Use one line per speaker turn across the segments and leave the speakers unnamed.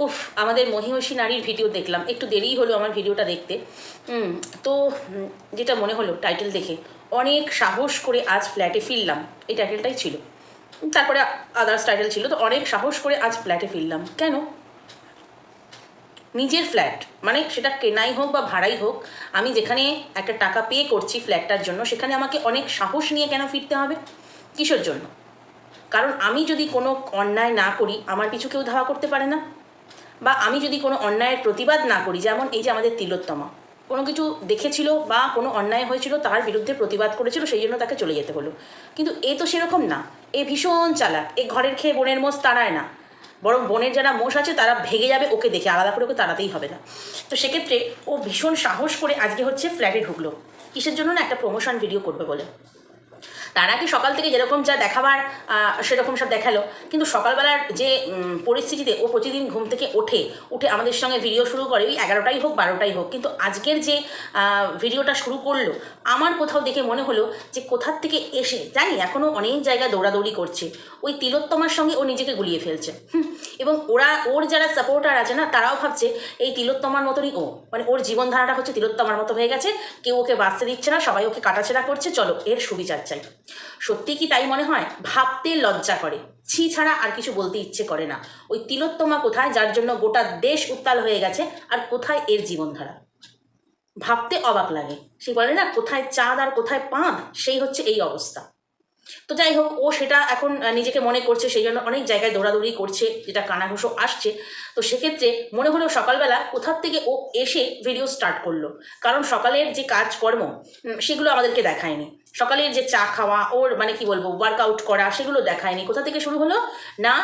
উফ, আমাদের মহিষী নারীর ভিডিও দেখলাম, একটু দেরিই হলো আমার ভিডিওটা দেখতে। তো যেটা মনে হলো টাইটেল দেখে, অনেক সাহস করে আজ ফ্ল্যাটে ফিরলাম, এই টাইটেলটাই ছিল। তারপরে আদার্স টাইটেল ছিল, তো অনেক সাহস করে আজ ফ্ল্যাটে ফিরলাম কেন? নিজের ফ্ল্যাট, মানে সেটা কেনাই হোক বা ভাড়াই হোক, আমি যেখানে একটা টাকা পে করছি ফ্ল্যাটটার জন্য, সেখানে আমাকে অনেক সাহস নিয়ে কেন ফিরতে হবে? কিসের জন্য? কারণ আমি যদি কোনো অন্যায় না করি, আমার পিছু কেউ ধাওয়া করতে পারে না। বা আমি যদি কোনো অন্যায়ের প্রতিবাদ না করি, যেমন এই যে আমাদের তিলোত্তমা কোনো কিছু দেখেছিল বা কোনো অন্যায় হয়েছিল, তার বিরুদ্ধে প্রতিবাদ করেছিল, সেই জন্য তাকে চলে যেতে হলো। কিন্তু এ তো সেরকম না, এ ভীষণ চালাক, এ ঘরের খেয়ে বনের মোষ তাড়ায় না, বরং বনের যারা মোষ আছে তারা ভেগে যাবে ওকে দেখে, আলাদা করে ওকে তাড়াতেই হবে না। তো সেক্ষেত্রে ও ভীষণ সাহস করে আজকে হচ্ছে ফ্ল্যাটে ঢুকলো। কিসের জন্য? না, একটা প্রমোশন ভিডিও করবে বলে। তার আগে সকাল থেকে যেরকম যা দেখাবার সেরকম সব দেখালো, কিন্তু সকালবেলার যে পরিস্থিতিতে ও প্রতিদিন ঘুম থেকে উঠে আমাদের সঙ্গে ভিডিও শুরু করে, ওই 11টাই হোক 12টাই হোক, কিন্তু আজকের যে ভিডিওটা শুরু করলো, আমার কোথাও দেখে মনে হলো যে কোথার থেকে এসে জানি এখনও অনেক জায়গায় দৌড়াদৌড়ি করছে, ওই তিলোত্তমার সঙ্গে ও নিজেকে গুলিয়ে ফেলছে। এবং ওর যারা সাপোর্টার আছে না, তারাও ভাবছে এই তিলোত্তমার মতনই ও, মানে ওর জীবনধারাটা হচ্ছে তিলোত্তমার মতো হয়ে গেছে, কেউ ওকে বাঁচতে দিচ্ছে না, সবাই ওকে কাটাছেড়া করছে, চলো এর সুবিচার চাই। সত্যি কি তাই মনে হয়? ভাবতে লজ্জা করে, ছি ছাড়া আর কিছু বলতে ইচ্ছে করে না। ওই তিলোত্তমা কোথায়, যার জন্য গোটা দেশ উত্তাল হয়ে গেছে, আর কোথায় এর জীবনধারা? ভাবতে অবাক লাগে। সে বলে না, কোথায় চাঁদ আর কোথায় পাঁদ, সেই হচ্ছে এই অবস্থা। তো যাই হোক, ও সেটা এখন নিজেকে মনে করছে, সেই জন্য অনেক জায়গায় দৌড়াদৌড়ি করছে, যেটা কানাঘুষো আসছে। তো সেক্ষেত্রে মনে হলো সকালবেলা কোথার থেকে ও এসে ভিডিও স্টার্ট করলো, কারণ সকালের যে কাজকর্ম সেগুলো আমাদেরকে দেখায়নি। সকালের যে চা খাওয়া, ওর মানে কি বলবো, ওয়ার্কআউট করা, সেগুলো দেখায়নি। কোথা থেকে শুরু হলো না,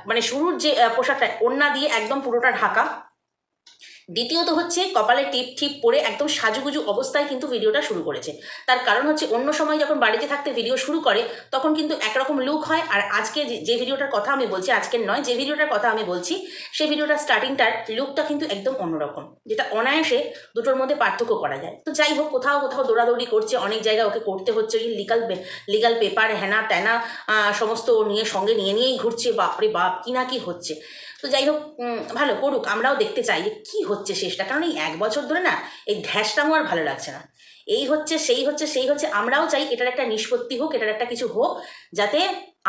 মানে শুরুর যে পোশাকটা, ওড়না দিয়ে একদম পুরোটা ঢাকা। দ্বিতীয়ত হচ্ছে কপালে টিপ ঠিপ পরে একদম সাজুগুজু অবস্থায় কিন্তু ভিডিওটা শুরু করেছে। তার কারণ হচ্ছে অন্য সময় যখন বাড়িতে থাকতে ভিডিও শুরু করে তখন কিন্তু একরকম লুক হয়, আর আজকে যে ভিডিওটার কথা আমি বলছি, আজকের নয়, যে ভিডিওটার কথা আমি বলছি, সেই ভিডিওটার স্টার্টিংটার লুকটা কিন্তু একদম অন্যরকম, যেটা অনায়াসে দুটোর মধ্যে পার্থক্য করা যায়। তো যাই হোক, কোথাও কোথাও দৌড়াদৌড়ি করছে, অনেক জায়গায় ওকে করতে হচ্ছে, ওই লিগাল পেপার হ্যানা ত্যানা সমস্ত নিয়ে সঙ্গে নিয়েই ঘুরছে। বাপরে বাপ, কি না কি হচ্ছে। তো যাই হোক, ভালো করুক, আমরাও দেখতে চাই যে কী হচ্ছে শেষটা, কারণ এই 1 বছর ধরে না এই ধ্যাসটামো আর ভালো লাগছে না। এই হচ্ছে সেই হচ্ছে সেই হচ্ছে, আমরাও চাই এটার একটা নিষ্পত্তি হোক, এটার একটা কিছু হোক, যাতে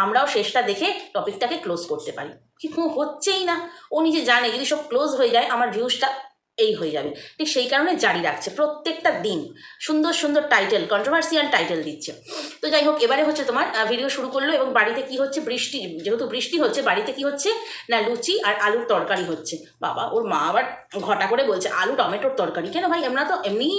আমরাও শেষটা দেখে টপিকটাকে ক্লোজ করতে পারি। কিন্তু হচ্ছেই না। ও নিজে জানে যদি সব ক্লোজ হয়ে যায় আমার ভিউজটা এই হয়ে যাবে, ঠিক সেই কারণে জারি রাখছে প্রত্যেকটা দিন সুন্দর সুন্দর টাইটেল, কন্ট্রোভার্সিয়াল টাইটেল দিচ্ছে। তো যাই হোক, এবারে হচ্ছে তোমার ভিডিও শুরু করলো, এবং বাড়িতে কি হচ্ছে, বৃষ্টি, যেহেতু বৃষ্টি হচ্ছে, বাড়িতে কি হচ্ছে না, লুচি আর আলুর তরকারি হচ্ছে। বাবা, ওর মা আবার ঘটা করে বলছে আলু টমেটোর তরকারি। কেন ভাই, আমরা তো এমনি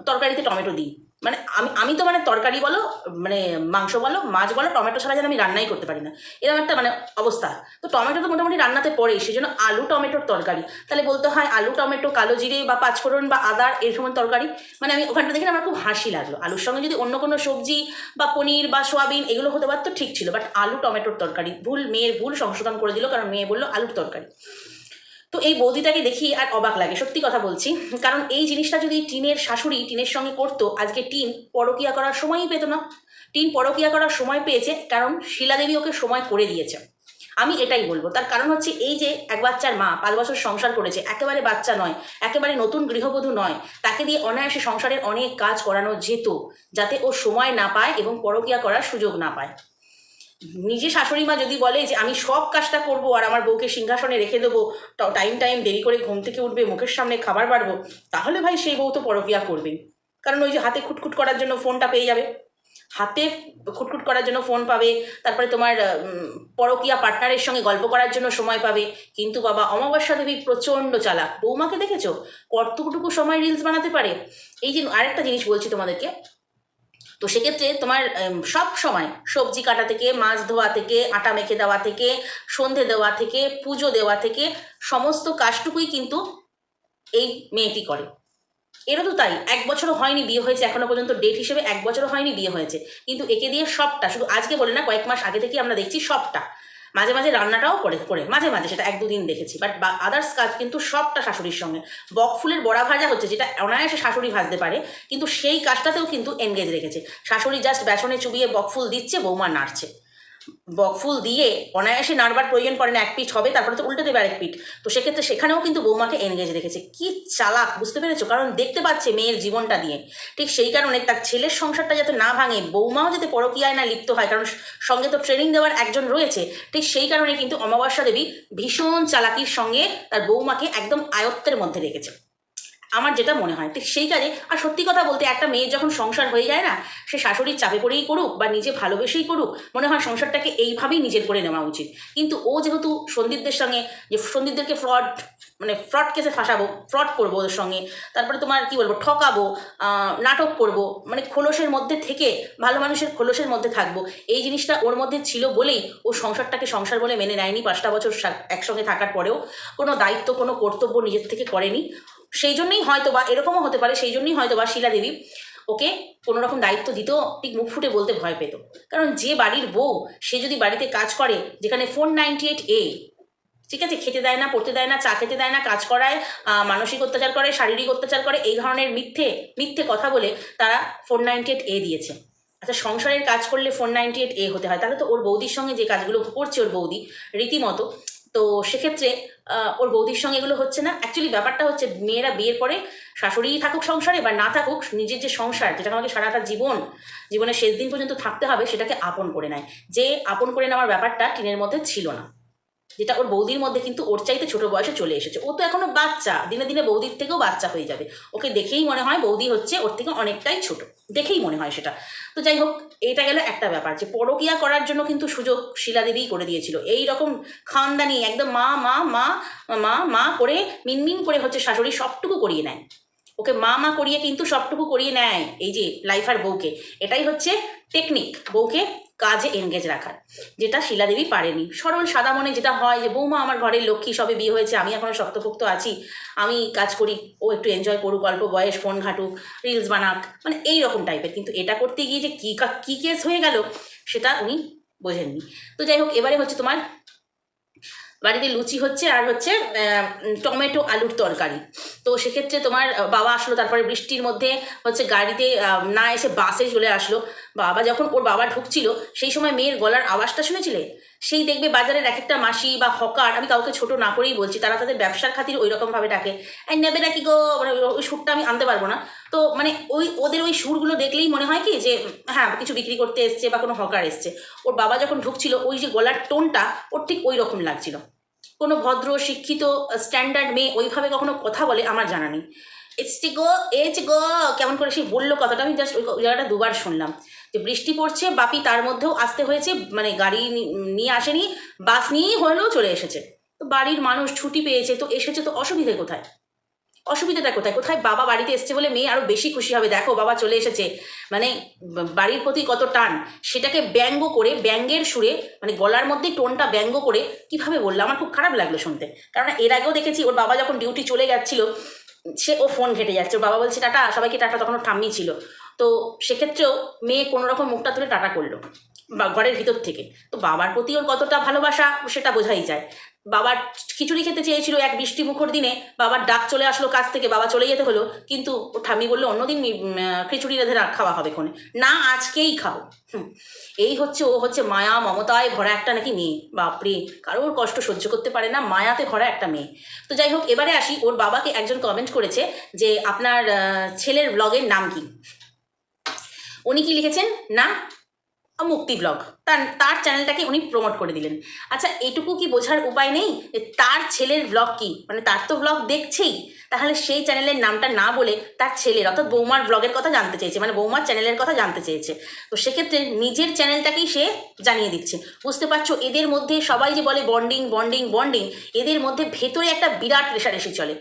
তরকারিতে টমেটো দিই, মানে আমি তো মানে তরকারি বলো, মানে মাংস বলো, মাছ বলো, টমেটো ছাড়া যেন আমি রান্নাই করতে পারি না, এরকম একটা মানে অবস্থা। তো টমেটো তো মোটামুটি রান্নাতে পড়েই, সেই জন্য আলু টমেটোর তরকারি, তাহলে বলতে হয় আলু টমেটো কালো জিরে বা পাঁচফোড়ন বা আদার এর সময় তরকারি। মানে আমি ওখানটা দেখে আমার খুব হাসি লাগলো। আলুর সঙ্গে যদি অন্য কোনো সবজি বা পনির বা সোয়াবিন এগুলো হতে পারতো ঠিক ছিল, বাট আলু টমেটোর তরকারি, মেয়ের ভুল সংশোধন করে দিল, কারণ মেয়ে বললো আলুর তরকারি। তো এই বৌদিটাকে দেখি আর অবাক লাগে, সত্যি কথা বলছি। কারণ এই জিনিসটা যদি টিনের শাশুড়ি টিনের সঙ্গে করতো, আজকে টিন পরকিয়া করার সময়ই পেতো না। টিন পরকিয়া করার সময় পেয়েছে কারণ শিলাদেবী ওকে সময় করে দিয়েছে। আমি এটাই বলবো, তার কারণ হচ্ছে এই যে এক বাচ্চার মা 5 বছর সংসার করেছে, একেবারে বাচ্চা নয়, একেবারে নতুন গৃহবধূ নয়, তাকে দিয়ে অনায়াসে সংসারের অনেক কাজ করানো যেত, যাতে ও সময় না পায় এবং পরকিয়া করার সুযোগ না পায়। নিজে শাশুড়ি মা যদি বলে যে আমি সব কাজটা করব আর আমার বউকে সিংহাসনে রেখে দেবো, টাইম দেরি করে ঘুম থেকে উঠবে, মুখের সামনে খাবার বাড়বো, তাহলে ভাই সেই বউ তো পরকিয়া করবেই। কারণ ওই যে হাতে খুটখুট করার জন্য ফোনটা পেয়ে যাবে, হাতে খুটখুট করার জন্য ফোন পাবে, তারপরে তোমার পরকিয়া পার্টনারের সঙ্গে গল্প করার জন্য সময় পাবে। কিন্তু বাবা অমাবস্যা দেবী প্রচণ্ড চালাক, বৌমাকে দেখেছো কতটুকু সময় রিলস বানাতে পারে। এই যে আরেকটা জিনিস বলছি তোমাদেরকে, তো সেক্ষেত্রে তোমার সব সময় সবজি কাটা থেকে, মাছ ধোয়া থেকে, আটা মেখে দেওয়া থেকে, সন্ধে দেওয়া থেকে, পুজো দেওয়া থেকে, সমস্ত কাজটুকুই কিন্তু এই মেয়েটি করে। এরও তো তাই, 1 বছরও হয়নি বিয়ে হয়েছে, এখনো পর্যন্ত ডেট হিসেবে 1 বছরও হয়নি বিয়ে হয়েছে, কিন্তু একে দিয়ে সবটা, শুধু আজকে বলে না, কয়েক মাস আগে থেকে আমরা দেখছি সবটা। মাঝে মাঝে রান্নাটাও করে মাঝে মাঝে, সেটা 1-2 দিন দেখেছি, বাট আদার্স কাজ কিন্তু সবটা শাশুড়ির সঙ্গে। বকফুলের বড়া ভাজা হচ্ছে, যেটা অনায়াসে শাশুড়ি ভাজতে পারে, কিন্তু সেই কাজটাতেও কিন্তু এনগেজ রেখেছে। শাশুড়ি জাস্ট বেসনে চুবিয়ে বকফুল দিচ্ছে, বৌমা নাড়ছে। বকফুল দিয়ে অনায়াসে নাড়বার প্রয়োজন পড়ে না, এক পিঠ হবে তারপরে তো উল্টে দেবে আরেক পিঠ। তো সেক্ষেত্রে সেখানেও কিন্তু বৌমাকে এনগেজ রেখেছে। কি চালাক, বুঝতে পেরেছো? কারণ দেখতে পাচ্ছে মেয়ের জীবনটা দিয়ে। ঠিক সেই কারণে তার ছেলের সংসারটা যাতে না ভাঙে, বৌমাও যাতে পরকীয়ায় না লিপ্ত হয়, কারণ সঙ্গে তো ট্রেনিং দেওয়ার একজন রয়েছে। ঠিক সেই কারণে কিন্তু অমাবস্যা দেবী ভীষণ চালাকির সঙ্গে তার বৌমাকে একদম আয়ত্তের মধ্যে রেখেছে, আমার যেটা মনে হয়। ঠিক সেই কাজে, আর সত্যি কথা বলতে একটা মেয়ের যখন সংসার হয়ে যায় না, সে শাশুড়ির চাপে পড়েই করুক বা নিজে ভালোবেসেই করুক, মনে হয় সংসারটাকে এইভাবেই নিজের করে নেওয়া উচিত। কিন্তু ও যেহেতু সন্দীপদের সঙ্গে, যে সন্দীপদেরকে ফ্রড কেসে ফাঁসাবো, ফ্রড করবো ওদের সঙ্গে, তারপরে তোমার কি বলবো, ঠকাবো, নাটক করব, মানে খোলসের মধ্যে থেকে ভালো মানুষের খোলসের মধ্যে থাকবো, এই জিনিসটা ওর মধ্যে ছিল বলেই ও সংসারটাকে সংসার বলে মেনে নেয়নি। 5টা বছর একসঙ্গে থাকার পরেও কোনো দায়িত্ব, কোনো কর্তব্য নিজের থেকে করেনি। সেই জন্যই হয়তো বা এরকমও হতে পারে, সেই জন্যই হয়তো বা শিলা দেবী ওকে কোনো রকম দায়িত্ব দিতেও ঠিক মুখ ফুটে বলতে ভয় পেত। কারণ যে বাড়ির বউ, সে যদি বাড়িতে কাজ করে, যেখানে 498A, ঠিক আছে, খেতে দেয় না, পড়তে দেয় না, চা খেতে দেয় না, কাজ করায়, মানসিক অত্যাচার করে, শারীরিক অত্যাচার করে, এই ধরনের মিথ্যে মিথ্যে কথা বলে তারা 498A দিয়েছে। আচ্ছা, সংসারের কাজ করলে 498A হতে হয়, তাহলে তো ওর বৌদির সঙ্গে যে কাজগুলো করছে ওর বৌদি রীতিমতো, তো সেক্ষেত্রে ওর বৌদির সঙ্গে এগুলো হচ্ছে না। অ্যাকচুয়ালি ব্যাপারটা হচ্ছে, মেয়েরা বিয়ের পরে শাশুড়িই থাকুক সংসারে বা না থাকুক, নিজের যে সংসার, যেটা আমাকে সারাটা জীবনের শেষ দিন পর্যন্ত থাকতে হবে, সেটাকে আপন করে নেয়। যে আপন করে নেওয়ার ব্যাপারটা টিনের মধ্যে ছিল না, যেটা ওর বৌদির মধ্যে কিন্তু ওর চাইতে ছোট বয়সে চলে এসেছে। ও তো এখনো বাচ্চা, দিনে দিনে বৌদির থেকেও বাচ্চা হয়ে যাবে। ওকে দেখেই মনে হয় বৌদি হচ্ছে ওর থেকে অনেকটাই ছোট, দেখেই মনে হয় সেটা। তো যাই হোক, এটা গেল একটা ব্যাপার, যে পরকীয়া করার জন্য কিন্তু সুযোগ শিলাদেবীই করে দিয়েছিল। এই রকম খানদানি একদম মা মা মা মা মা করে মিনমিন করে হচ্ছে শাশুড়ি সবটুকু করিয়ে নেয়, ওকে মা মা করিয়ে কিন্তু সবটুকু করিয়ে নেয় এই যে লাইফার বউকে। এটাই হচ্ছে টেকনিক, বউকে কাজে এনগেজ রাখার, যেটা শিলাদেবী পারেনি। সরল সাদা মনে যেটা হয়, যে বৌমা আমার ঘরের লক্ষ্মী, সবে বিয়ে হয়েছে, আমি এখনো শক্তপোক্ত আছি, আমি কাজ করি, ও একটু এনজয় করুক, অল্প বয়স, ফোন ঘাটুক, রিলস বানাক, মানে এই রকম টাইপের। কিন্তু এটা করতে গিয়ে যে কী কেস হয়ে গেল, সেটা উনি বোঝেননি। তো যাই হোক, এবারে হচ্ছে তোমার বাড়িতে লুচি হচ্ছে, আর হচ্ছে টমেটো আলুর তরকারি। তো সেক্ষেত্রে তোমার বাবা আসলো, তারপরে বৃষ্টির মধ্যে হচ্ছে গাড়িতে না এসে বাসে চলে আসলো। বাবা যখন, ওর বাবা ঢুকছিল, সেই সময় মেয়ের গলার আওয়াজটা শুনেছিলে? সেই দেখবে বাজারের এক একটা মাসি বা হকার, আমি কাউকে ছোট না করেই বলছি, তারা তাদের ব্যবসার খাতির ওই রকমভাবে ডাকে, নেবে নাকি গো, মানে ওই সুরটা আমি আনতে পারবো না। তো মানে ওদের ওই সুরগুলো দেখলেই মনে হয় কি, যে হ্যাঁ কিছু বিক্রি করতে এসছে বা কোনো হকার এসছে। ওর বাবা যখন ঢুকছিল, ওই যে গলার টোনটা ওর ঠিক ওই রকম লাগছিল। কোনো ভদ্র শিক্ষিত স্ট্যান্ডার্ড মেয়ে ওইভাবে কখনো কথা বলে আমার জানা নেই। এসটি গো, এচ গো, কেমন করে সে বললো কথাটা, আমি জাস্ট ওই জায়গাটা দুবার শুনলাম। যে বৃষ্টি পড়ছে, বাপি তার মধ্যেও আসতে হয়েছে, মানে গাড়ি নিয়ে আসেনি, বাস নিয়েই হলেও চলে এসেছে। তো বাড়ির মানুষ ছুটি পেয়েছে, তো এসেছে, তো অসুবিধে কোথায়? অসুবিধাটা কোথায়? কোথায় বাবা বাড়িতে এসছে বলে মেয়ে আরও বেশি খুশি হবে, দেখো বাবা চলে এসেছে, মানে বাড়ির প্রতি কত টান, সেটাকে ব্যঙ্গ করে, ব্যঙ্গের সুরে, মানে গলার মধ্যে টোনটা ব্যঙ্গ করে কিভাবে বললো, আমার খুব খারাপ লাগলো শুনতে। কারণ এর আগেও দেখেছি, ওর বাবা যখন ডিউটি চলে যাচ্ছিল, ও ফোন ঘেটে যাচ্ছে, ওর বাবা বলছে টাটা, সবাইকে টাটা, তখন ওর ঠাম্মি ছিল। তো সেক্ষেত্রেও মেয়ে কোনো রকম মুখটা তুলে টাটা করলো বা ঘরের ভিতর থেকে। তো বাবার প্রতি ওর কতটা ভালোবাসা সেটা বোঝাই যায়। বাবার খিচুড়ি খেতে চেয়েছিল এক বৃষ্টি মুখর দিনে, বাবার ডাক চলে আসলো কাজ থেকে, বাবা চলে যেতে হলো, কিন্তু ও ঠাম্মি বললো অন্যদিন খিচুড়ি রেঁধে খাওয়া হবে কোনে, না আজকেই খাবো। এই হচ্ছে, ও হচ্ছে মায়া মমতায় ভরা একটা নাকি মেয়ে, বাপরে, কারোর কষ্ট সহ্য করতে পারে না, মায়াতে ভরা একটা মেয়ে। তো যাই হোক, এবারে আসি, ওর বাবাকে একজন কমেন্ট করেছে যে আপনার ছেলের ব্লগের নাম কি। উনি কি লিখেছেন না, মুক্তি ব্লগ, তার চ্যানেলটাকে উনি প্রমোট করে দিলেন। আচ্ছা, এটুকু কি বোঝার উপায় নেই যে তার ছেলের ব্লগ কি, মানে তার তো ব্লগ দেখছেই, তাহলে সেই চ্যানেলের নামটা না বলে তার ছেলের, অর্থাৎ বৌমার ব্লগের কথা জানতে চেয়েছে, মানে বৌমার চ্যানেলের কথা জানতে চেয়েছে। তো সেক্ষেত্রে নিজের চ্যানেলটাকেই সে জানিয়ে দিচ্ছে। বুঝতে পারছো, এদের মধ্যে সবাই যে বলে বন্ডিং বন্ডিং বন্ডিং, এদের মধ্যে ভেতরে একটা বিরাট রেষারেষি চলে।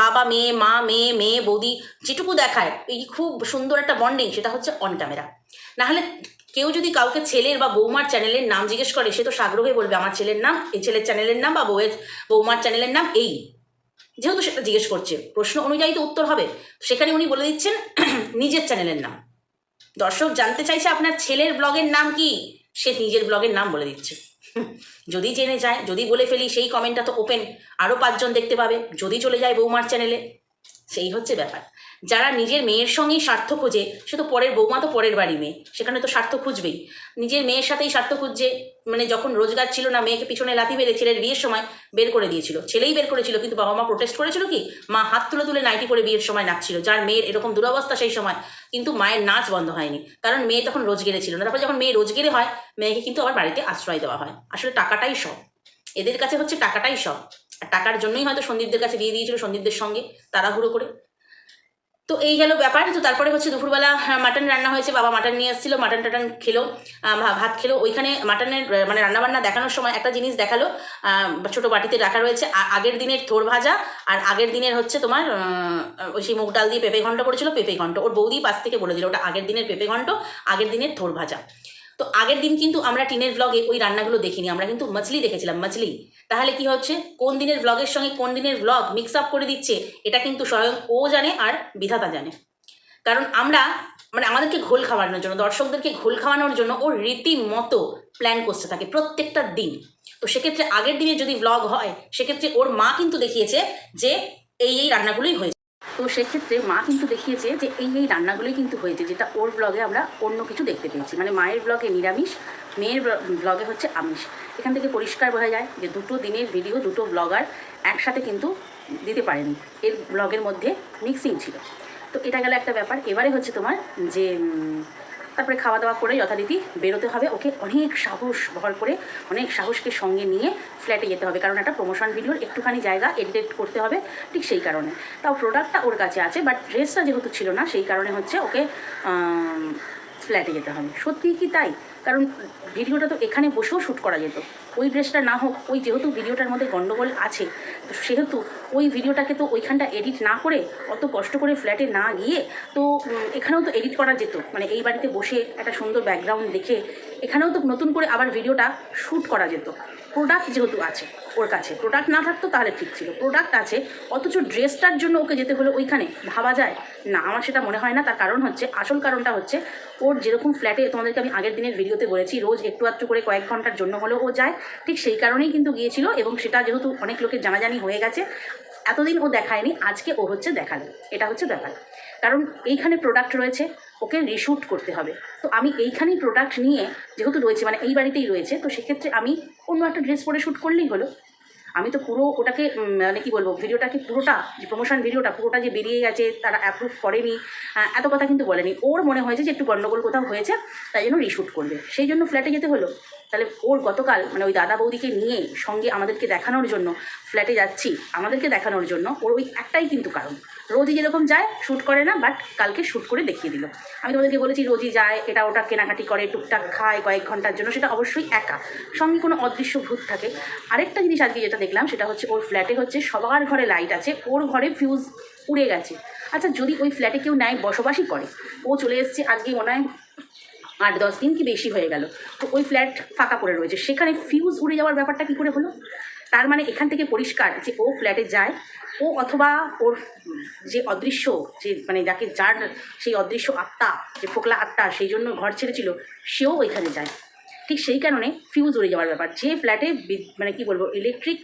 বাবা মেয়ে, মা মেয়ে, মেয়ে বৌদি, যেটুকু দেখায় এই খুব সুন্দর একটা বন্ডিং, সেটা হচ্ছে অন ক্যামেরা। নাহলে কেউ যদি কাউকে ছেলের বা বৌমার চ্যানেলের নাম জিজ্ঞেস করে, সে তো সাগ্রহে বলবে আমার ছেলের নাম, এই ছেলের চ্যানেলের নাম, বা বৌমার চ্যানেলের নাম এই, যেহেতু সেটা জিজ্ঞেস করছে, প্রশ্ন অনুযায়ী তো উত্তর হবে। সেখানে উনি বলে দিচ্ছেন নিজের চ্যানেলের নাম। দর্শক জানতে চাইছে আপনার ছেলের ব্লগের নাম কি, সে নিজের ব্লগের নাম বলে দিচ্ছে। যদি জেনে যায়, যদি বলে ফেলি, সেই কমেন্টটা তো ওপেন, আরও 5 জন দেখতে পাবে। যদি চলে যায় বৌমার চ্যানেলে, সেই হচ্ছে ব্যাপার। যারা নিজের মেয়ের সঙ্গেই স্বার্থ খোঁজে, সে তো পরের বৌমা, তো পরের বাড়ি মেয়ে, সেখানে তো স্বার্থ খুঁজবেই। নিজের মেয়ের সাথেই স্বার্থ খুঁজছে, মানে যখন রোজগার ছিল না, মেয়েকে পিছনে লাথি মেরে ছেলের বিয়ের সময় বের করে দিয়েছিল, ছেলেই বের করেছিল, কিন্তু বাবা মা প্রোটেস্ট করেছিল কি, মা হাত তুলে তুলে নাইটি পরে বিয়ের সময় নাচছিল, যার মেয়ের এরকম দুরবস্থা সেই সময়, কিন্তু মায়ের নাচ বন্ধ হয়নি, কারণ মেয়ে তখন রোজগেরে ছিল না। তারপর যখন মেয়ে রোজগেরে হয়, মেয়েকে কিন্তু আবার বাড়িতে আশ্রয় দেওয়া হয়। আসলে টাকাটাই সব, এদের কাছে হচ্ছে টাকাটাই সব। আর টাকার জন্যই হয়তো সন্দীপদের কাছে বিয়ে দিয়েছিল, সন্দীপদের সঙ্গে তাড়াহুড়ো করে। তো এই গেল ব্যাপার। তো তারপরে হচ্ছে দুপুরবেলা মাটন রান্না হয়েছে, বাবা মাটন নিয়ে এসেছিলো, মাটন টাটন খেলো, ভাত খেলো। ওইখানে মাটনের মানে রান্নাবান্না দেখানোর সময় একটা জিনিস দেখালো, ছোটো বাটিতে রাখা রয়েছে আগের দিনের থোড় ভাজা, আর আগের দিনের হচ্ছে তোমার ওই সেই মুগ ডাল দিয়ে পেঁপে ঘন্ট করেছিল, পেঁপে ঘন্ট ওর বৌদি পাশ থেকে বলে দিল ওটা আগের দিনের পেঁপে ঘন্ট, আগের দিনের থোড় ভাজা। তো আগের দিন কিন্তু আমরা টিনের ব্লগে ওই রান্নাগুলো দেখিনি, আমরা কিন্তু মাছলি দেখেছিলাম, মাছলি। তাহলে কি হচ্ছে, কোন দিনের ব্লগের সঙ্গে কোন দিনের ব্লগ মিক্স আপ করে দিচ্ছে, এটা কিন্তু স্বয়ং ও জানে আর বিধাতা জানে। কারণ আমরা মানে আমাদেরকে ঘোল খাওয়ানোর জন্য, দর্শকদেরকে ঘোল খাওয়ানোর জন্য ওর রীতিমতো প্ল্যান করতে থাকে প্রত্যেকটা দিন। তো সেক্ষেত্রে আগের দিনে যদি ব্লগ হয়, সেক্ষেত্রে ওর মা কিন্তু দেখিয়েছে যে এই রান্নাগুলোই হয়েছে। তো সেক্ষেত্রে মা কিন্তু দেখিয়েছে যে এই রান্নাগুলোই কিন্তু হয়েছে, যেটা ওর ব্লগে আমরা অন্য কিছু দেখতে পেয়েছি। মানে মায়ের ব্লগে নিরামিষ, মেয়ের ব্লগে হচ্ছে আমিষ। এখান থেকে পরিষ্কার বোঝা যায় যে দুটো দিনের ভিডিও দুটো ব্লগার একসাথে কিন্তু দিতে পারেনি, এর ব্লগের মধ্যে মিক্সিং ছিল। তো এটা গেল একটা ব্যাপার। এবারে হচ্ছে তোমার যে তারপরে খাওয়া দাওয়া করে যথারীতি বেরোতে হবে। ওকে অনেক সাহস ভর করে, অনেক সাহসকে সঙ্গে নিয়ে ফ্ল্যাটে যেতে হবে, কারণ একটা প্রমোশন ভিডিওর একটুখানি জায়গা এডিট করতে হবে, ঠিক সেই কারণে। তাও প্রোডাক্টটা ওর কাছে আছে, বাট ড্রেসটা যেহেতু ছিল না, সেই কারণে হচ্ছে ওকে ফ্ল্যাটে যেতে হবে। সত্যিই কি তাই? কারণ ভিডিওটা তো এখানে বসেও শ্যুট করা যেত, ওই ড্রেসটা না হোক, ওই যেহেতু ভিডিওটার মধ্যে গণ্ডগোল আছে, তো সেহেতু ওই ভিডিওটাকে তো ওইখানটা এডিট না করে, অত কষ্ট করে ফ্ল্যাটে না গিয়ে, তো এখানেও তো এডিট করা যেত। মানে এই বাড়িতে বসে একটা সুন্দর ব্যাকগ্রাউন্ড দেখে এখানেও তো নতুন করে আবার ভিডিওটা শ্যুট করা যেত। প্রোডাক্ট যেহেতু আছে ওর কাছে, প্রোডাক্ট না থাকতো তাহলে ঠিক ছিল, প্রোডাক্ট আছে, অথচ ড্রেসটার জন্য ওকে যেতে হলো ওইখানে, ভাবা যায় না? আমার সেটা মনে হয় না। তার কারণ হচ্ছে, আসল কারণটা হচ্ছে, ওর যেরকম ফ্ল্যাটে তোমাদেরকে আমি আগের দিনের ভিডিওতে বলেছি, রোজ একটু আধটু করে কয়েক ঘন্টার জন্য হলেও ও যায়, ঠিক সেই কারণেই কিন্তু গিয়েছিল। এবং সেটা যেহেতু অনেক লোকের জানাজানি হয়ে গেছে, এতদিন ও দেখায়নি, আজকে ও হচ্ছে দেখালো, এটা হচ্ছে ব্যাপার। কারণ এইখানে প্রোডাক্ট রয়েছে, ওকে রিশ্যুট করতে হবে। তো আমি এইখানেই প্রোডাক্ট নিয়ে যেহেতু রয়েছে, মানে এই বাড়িতেই রয়েছে, তো সেক্ষেত্রে আমি অন্য একটা ড্রেস পরে শ্যুট করলেই হলো। আমি তো পুরো ওটাকে মানে কী বলবো, ভিডিওটাকে পুরোটা, যে প্রমোশন ভিডিওটা পুরোটা যে বেরিয়ে গেছে, তারা অ্যাপ্রুভ করেনি, এত কথা কিন্তু বলেনি। ওর মনে হয়েছে যে একটু গণ্ডগোল কোথাও হয়েছে, তাই জন্য রিশ্যুট করবে, সেই জন্য ফ্ল্যাটে যেতে হলো। তাহলে ওর গতকাল মানে ওই দাদা বৌদিকে নিয়ে সঙ্গে আমাদেরকে দেখানোর জন্য ফ্ল্যাটে যাচ্ছি, আমাদেরকে দেখানোর জন্য, ওর ওই একটাই কিন্তু কারণ। রোজই যেরকম যায়, শ্যুট করে না, বাট কালকে শ্যুট করে দেখিয়ে দিল। আমি তোমাদেরকে বলেছি রোজই যায়, এটা ওটা কেনাকাটি করে, টুকটাক খায় কয়েক ঘন্টার জন্য, সেটা অবশ্যই একা, সঙ্গে কোনো অদৃশ্য ভূত থাকে। আরেকটা জিনিস আজকে যেটা দেখলাম, সেটা হচ্ছে ওর ফ্ল্যাটে হচ্ছে সবার ঘরে লাইট আছে, ওর ঘরে ফিউজ উড়ে গেছে। আচ্ছা, যদি ওই ফ্ল্যাটে কেউ নেয়, বসবাসই করে, ও চলে এসছে আজকেই মনে হয় 8-10 দিন কি বেশি হয়ে গেল, তো ওই ফ্ল্যাট ফাঁকা পড়ে রয়েছে, সেখানে ফিউজ উড়ে যাওয়ার ব্যাপারটা কী করে হলো? তার মানে এখান থেকে পরিষ্কার যে ও ফ্ল্যাটে যায়, ও অথবা ওর যে অদৃশ্য, যে মানে যার সেই অদৃশ্য আত্মা, যে ফোকলা আত্মা, সেই জন্য ঘর ছেড়েছিল, সেও ওইখানে যায়। ঠিক সেই কারণে ফিউজ উড়ে যাওয়ার ব্যাপার। যে ফ্ল্যাটে মানে কি বলবো, ইলেকট্রিক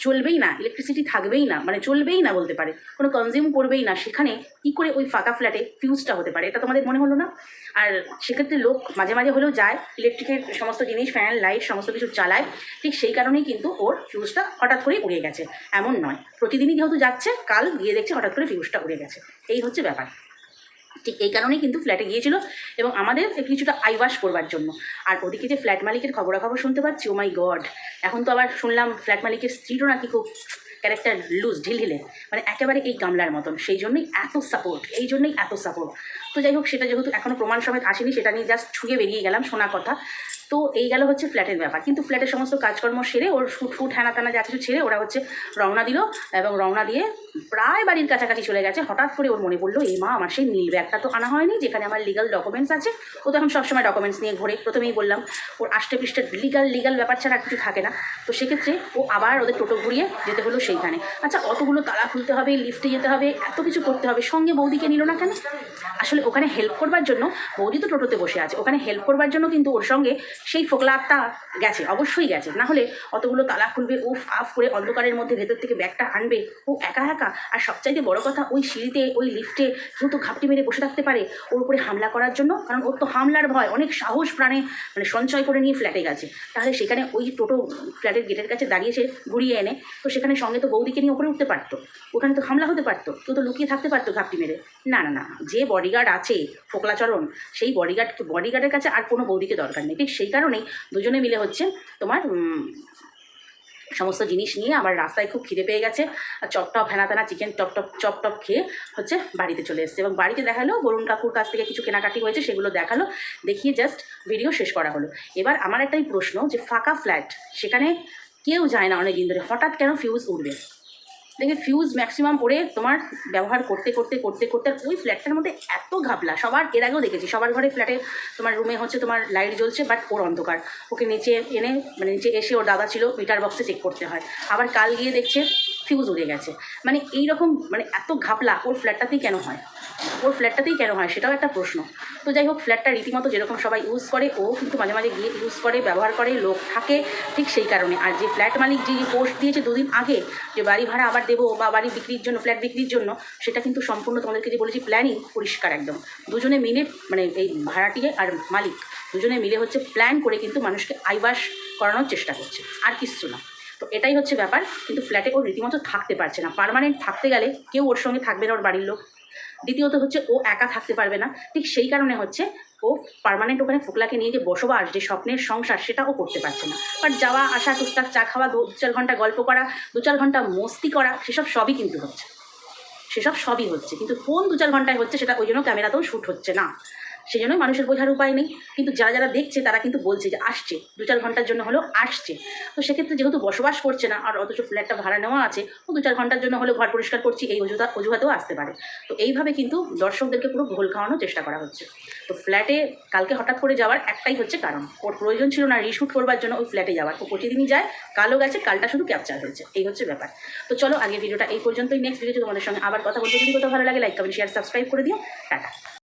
চলবেই না, ইলেকট্রিসিটি থাকবেই না, মানে চলবেই না বলতে পারে, কোনো কনজিউম করবেই না, সেখানে কী করে ওই ফাঁকা ফ্ল্যাটে ফিউজটা হতে পারে? এটা তোমাদের মনে হলো না? আর সেক্ষেত্রে লোক মাঝে মাঝে হলেও যায়, ইলেকট্রিকের সমস্ত জিনিস, ফ্যান লাইট সমস্ত কিছু চালায়, ঠিক সেই কারণেই কিন্তু ওর ফিউজটা হঠাৎ করেই উড়ে গেছে, এমন নয়। প্রতিদিনই যেহেতু যাচ্ছে, কাল গিয়ে দেখছে হঠাৎ করে ফিউজটা উড়ে গেছে, এই হচ্ছে ব্যাপার। ঠিক এই কারণেই কিন্তু ফ্ল্যাটে গিয়েছিল, এবং আমাদের কিছুটা আইওয়াশ করবার জন্য। আর ওদিকে যে ফ্ল্যাট মালিকের খবরাখবর শুনতে পাচ্ছি, ও মাই গড, এখন তো আবার শুনলাম ফ্ল্যাট মালিকের স্ত্রীরও নাকি খুব ক্যারেক্টার লুজ, ঢিলঢিলে, মানে একেবারে এই গামলার মতন, সেই জন্যই এত সাপোর্ট, এই জন্যই এত সাপোর্ট। তো যাই হোক, সেটা যেহেতু এখনও প্রমাণ সমেত আসেনি, সেটা নিয়ে জাস্ট ছুঁয়ে বেরিয়ে গেলাম, শোনা কথা। তো এই গেল হচ্ছে ফ্ল্যাটের ব্যাপার। কিন্তু ফ্ল্যাটের সমস্ত কাজকর্ম সেরে, ওর ফুট হ্যানা টানা যা কিছু ছেড়ে, ওরা হচ্ছে রওনা দিল, এবং রওনা দিয়ে প্রায় বাড়ির কাছাকাছি চলে গেছে। হঠাৎ করে ওর মনে পড়লো, এই মা, আমার সেই নীল ব্যাগটা তো আনা হয়নি, যেখানে আমার লিগাল ডকুমেন্টস আছে। ও তো এখন সবসময় ডকুমেন্টস নিয়ে ঘোরে, প্রথমেই বললাম, ওর আষ্টে পৃষ্ঠে লিগাল ব্যাপার ছাড়া কিছু থাকে না। তো সেক্ষেত্রে ও আবার ওদের টোটো ঘুরিয়ে যেতে হলো সেইখানে। আচ্ছা, অতগুলো তালা খুলতে হবে, লিফটে যেতে হবে, এত কিছু করতে হবে, সঙ্গে বৌদিকে নিল না কেন? আসলে ওখানে হেল্প করবার জন্য, বৌদি তো টোটোতে বসে আছে, ওখানে হেল্প করবার জন্য কিন্তু ওর সঙ্গে সেই ফোকলাটা গেছে, অবশ্যই গেছে, না হলে অতগুলো তালা খুলবে, উফ আফ করে অন্ধকারের মধ্যে ভেতর থেকে ব্যাগটা আনবে, ও একা একা। আর সবচাইতে বড় কথা, ওই সিঁড়িতে ওই লিফটে কেউ তো ঘাপটি মেরে বসে থাকতে পারে ওর উপরে হামলা করার জন্য, কারণ ওর তো হামলার ভয়, অনেক সাহস প্রাণে মানে সঞ্চয় করে নিয়ে ফ্ল্যাটে গেছে। তাহলে সেখানে ওই টোটো ফ্ল্যাটের গেটের কাছে দাঁড়িয়েছে ঘুরিয়ে এনে, তো সেখানে সঙ্গে তো বৌদিকে নিয়ে ওপরে উঠতে পারতো, ওখানে তো হামলা হতে পারতো, কেউ তো লুকিয়ে থাকতে পারতো ঘাপটি মেরে। না না না, যে বডিগার্ড আছে ফোকলাচরণ, সেই বডিগার্ডের কাছে আর কোনো বৌদিকে দরকার নেই। ঠিক সেই কারণেই দুজনে মিলে হচ্ছে তোমার সমস্ত জিনিস নিয়ে আবার রাস্তায় খুব খিদে পেয়ে গেছে, আর চপটপ হেনাতেনা চিকেন চপটপ খেয়ে হচ্ছে বাড়িতে চলে এসছে। এবং বাড়িতে দেখালো বরুণ কাকুর কাছ থেকে কিছু কেনাকাটি হয়েছে, সেগুলো দেখালো, দেখিয়ে জাস্ট ভিডিও শেষ করা হলো। এবার আমার একটাই প্রশ্ন, যে ফাঁকা ফ্ল্যাট, সেখানে কেউ যায় না অনেক দিন ধরে, হঠাৎ কেন ফিউজ উঠবে? দেখে ফিউজ ম্যাক্সিমাম ওরে তোমার ব্যবহার করতে করতে করতে করতে আর ওই ফ্ল্যাটটার মধ্যে এত ঘাপলা, সবার এর আগেও দেখেছি, সবার ঘরে ফ্ল্যাটে তোমার রুমে হচ্ছে তোমার লাইট জ্বলছে, বাট ওর অন্ধকার, ওকে নিচে এনে মানে নিচে এসে ওর দাদা ছিল মিটার বক্সে চেক করতে হয়, আবার কাল গিয়ে দেখছে ফিউজ উড়ে গেছে। মানে এইরকম মানে এত ঘাপলা ওর ফ্ল্যাটটাতেই কেন হয়, ওর ফ্ল্যাটটাতেই কেন হয়, সেটাও একটা প্রশ্ন। তো যাই হোক, ফ্ল্যাটটা রীতিমতো যেরকম সবাই ইউজ করে, ও কিন্তু মাঝে মাঝে গিয়ে ইউজ করে, ব্যবহার করে, লোক থাকে, ঠিক সেই কারণে। আর যে ফ্ল্যাট মালিক যে পোস্ট দিয়েছে দুদিন আগে, যে বাড়ি ভাড়া আবার দেবো বা বাড়ি বিক্রির জন্য, ফ্ল্যাট বিক্রির জন্য, সেটা কিন্তু সম্পূর্ণ তোমাদেরকে যে বলেছি প্ল্যানিং পরিষ্কার একদম, দুজনে মিলে মানে এই ভাড়াটিয়ে আর মালিক দুজনে মিলে হচ্ছে প্ল্যান করে কিন্তু মানুষকে আইবাস করানোর চেষ্টা করছে, আর কিচ্ছু না। তো এটাই হচ্ছে ব্যাপার। কিন্তু ফ্ল্যাটে ওর রীতিমতো থাকতে পারছে না, পার্মানেন্ট থাকতে গেলে কেউ ওর সঙ্গে থাকবে না, ওর বাড়ির লোক। দ্বিতীয়ত হচ্ছে ও একা থাকতে পারবে না, ঠিক সেই কারণে হচ্ছে ও পার্মানেন্ট ওখানে ফোকলাকে নিয়ে যে বসবাস, যে স্বপ্নের সংসার, সেটা ও করতে পারছে না। বাট যাওয়া আসা, টুকটাক চা খাওয়া, 2-4 ঘন্টা গল্প করা, 2-4 ঘন্টা মস্তি করা, সেসব সবই কিন্তু হচ্ছে, সেসব সবই হচ্ছে। কিন্তু কোন 2-4 ঘন্টায় হচ্ছে সেটা ওই জন্য ক্যামেরাতেও শ্যুট হচ্ছে না, সেই জন্যই মানুষের বোঝার উপায় নেই। কিন্তু যারা যারা দেখছে তারা কিন্তু বলছে যে আসছে, 2-4 ঘন্টার জন্য হলেও আসছে। তো সেক্ষেত্রে যেহেতু বসবাস করছে না, আর অথচ ফ্ল্যাটটা ভাড়া নেওয়া আছে, ও 2-4 ঘন্টার জন্য হলেও ঘর পরিষ্কার করছি এই অজুহাতেও আসতে পারে। তো এইভাবে কিন্তু দর্শকদেরকে পুরো ঘোল খাওয়ানোর চেষ্টা করা হচ্ছে। তো ফ্ল্যাটে কালকে হঠাৎ করে যাওয়ার একটাই হচ্ছে কারণ, ওর প্রয়োজন ছিল না রিশুট করবার জন্য ওই ফ্ল্যাটে যাওয়ার, ও প্রতিদিনই যায়, কালও গেছে, কালটা শুধু ক্যাপচার হয়েছে, এই হচ্ছে ব্যাপার। তো চলো আজকের ভিডিওটা এই পর্যন্তই, নেক্সট ভিডিওতে তোমাদের সঙ্গে আবার কথা বলবো। যদি কোথাও ভালো লাগে লাইক কমেন্ট শেয়ার সাবস্ক্রাইব করে দিও। টাটা।